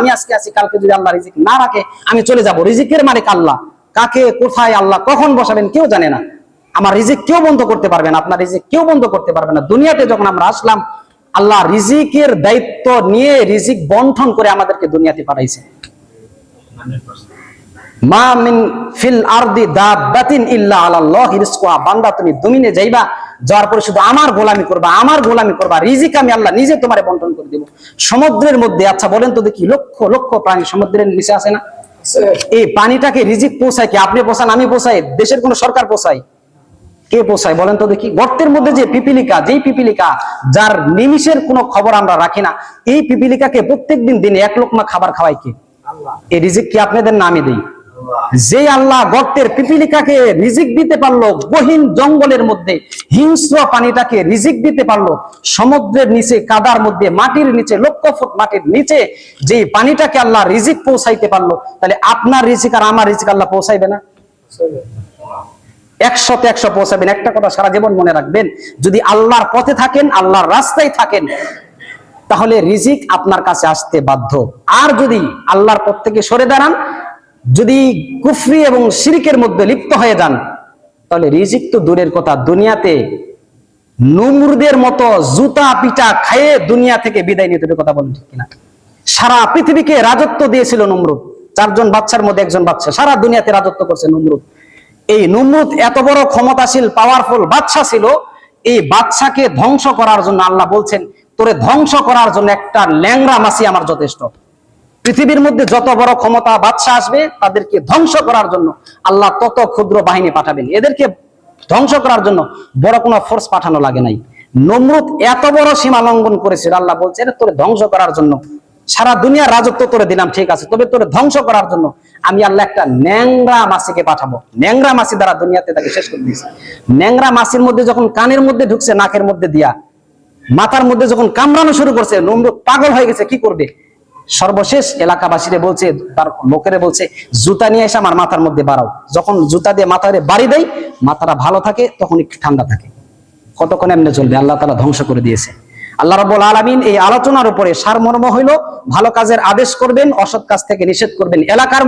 আমি আজকে আছি, কালকে যদি আল্লাহ রিজিক না রাখে আমি চলে যাব। রিজিকের মালিক আল্লাহ। কাকে কোথায় আল্লাহ কখন বসাবেন কেউ জানে না। আমার রিজিক কেউ বন্ধ করতে পারবে না, আপনার রিজিক কেউ বন্ধ করতে পারবে না। দুনিয়াতে যখন আমরা আসলাম, আল্লাহ রিজিকের দায়িত্ব নিয়ে রিজিক বন্টন করে আমাদেরকে দুনিয়াতে পাঠাইছে। মা মিন ফিল আরদি দাব্বাতিন ইল্লা আলাল্লাহি রিজকুহা। বান্দা তুমি জমিনে যাইবা, যাওয়ার পরে শুধু আমার গোলামি করবা, আমার গোলামি করবা। রিজিক আমি আল্লাহ নিজে তোমারে বন্টন করে দেব। সমুদ্রের মধ্যে, আচ্ছা বলেন তো দেখি, লক্ষ লক্ষ প্রাণী সমুদ্রের নিচে আছে না? এই পানিটাকে রিজিক পৌঁছায় কি? আপনি পৌঁছান, আমি পৌঁছাই, দেশের কোন সরকার পৌঁছায়? কে পৌঁছায় বলেন তো দেখি? গর্তের মধ্যে যে পিপিলিকা, যেই পিপিলিকা যার নিমিষের কোনো খবর আমরা রাখি না, এই পিপিলিকাকে প্রত্যেকদিন দিনে 1 লোকমা খাবার খাওয়াই কে? আল্লাহ। এই রিজিক কি আপনাদের নামে দেই? যে আল্লাহ গর্তের পিপিলিকাকে রিজিক দিতে পারলো, গহীন জঙ্গলের মধ্যে হিংস্র পানিটাকে রিজিক দিতে পারলো, সমুদ্রের নিচে কাদার মধ্যে মাটির নিচে লক্ষ ফুট মাটির নিচে যে পানিটাকে আল্লাহ রিজিক পৌঁছাইতে পারলো, তাহলে আপনার রিজিক আর আমার রিজিক আল্লাহ পৌঁছাইবে না? 100তে 100 পৌঁছাবেন। একটা কথা সারা জীবন মনে রাখবেন, যদি আল্লাহর পথে থাকেন, আল্লাহর রাস্তায় থাকেন, তাহলে রিজিক আপনার কাছে আসতে বাধ্য। আর যদি আল্লাহর পথ থেকে সরে দাঁড়ান, যদি কুফরি এবং শিরকের মধ্যে লিপ্ত হয়ে যান, তাহলে রিজিক তো দূরের কথা, দুনিয়াতে নমরুদের মতো জুতা পিটা খায়ে দুনিয়া থেকে বিদায় নিতে হবে। কথা বলেন ঠিক কিনা? সারা পৃথিবীকে রাজত্ব দিয়েছিল নমরুদ। 4 জন বাচ্চার মধ্যে একজন বাচ্চা, সারা দুনিয়াতে রাজত্ব করছে নমরুদ। এই নমরুদ এত বড় ক্ষমতাশীল পাওয়ারফুল বাদশা ছিল, এই বাদশাকে ধ্বংস করার জন্য আল্লাহ বলছেন, তোরে ধ্বংস করার জন্য একটা ল্যাংড়া মাছি আমার যথেষ্ট। পৃথিবীর মধ্যে যত বড় ক্ষমতা বাদশা আসবে, তাদেরকে ধ্বংস করার জন্য আল্লাহ তত ক্ষুদ্র বাহিনী পাঠাবেন। এদেরকে ধ্বংস করার জন্য বড় কোনো ফোর্স পাঠানো লাগে নাই। নমরুদ এত বড় সীমা লঙ্ঘন করেছিল, আল্লাহ বলছে তোরে ধ্বংস করার জন্য সারা দুনিয়ার রাজত্ব তোরে দিলাম, ঠিক আছে, তবে তোরে ধ্বংস করার জন্য আমি আল্লাহ একটা ন্যাংরা মাছিকে পাঠাবো। ন্যাংরা মাছি দ্বারা দুনিয়াতে তাকে শেষ করে দিয়েছে। ন্যাংরা মাছির মধ্যে যখন কানের মধ্যে ঢুকছে, নাকের মধ্যে দিয়া, মাথার মধ্যে যখন কামড়ানো শুরু করছে, নমরুদ পাগল হয়ে গেছে, কি করবে? সর্বশেষ এলাকাবাসীরে বলছে, তার লোকেরে বলছে, জুতা নিয়ে এসে আমার মাথার মধ্যে বাড়াও। যখন জুতা দিয়ে মাথায় বাড়ি দেয়, মাথাটা ভালো থাকে, তখন একটু ঠান্ডা থাকে। কতক্ষণ এমনি চলবে? আল্লাহ তাআলা ধ্বংস করে দিয়েছে। আল্লাহ রাব্বুল আলামিন এই আলোচনার উপরে সারমর্ম হইল, ভালো কাজের আদেশ করবেন, অসৎ কাজ থেকে নিষেধ করবেন। এলাকার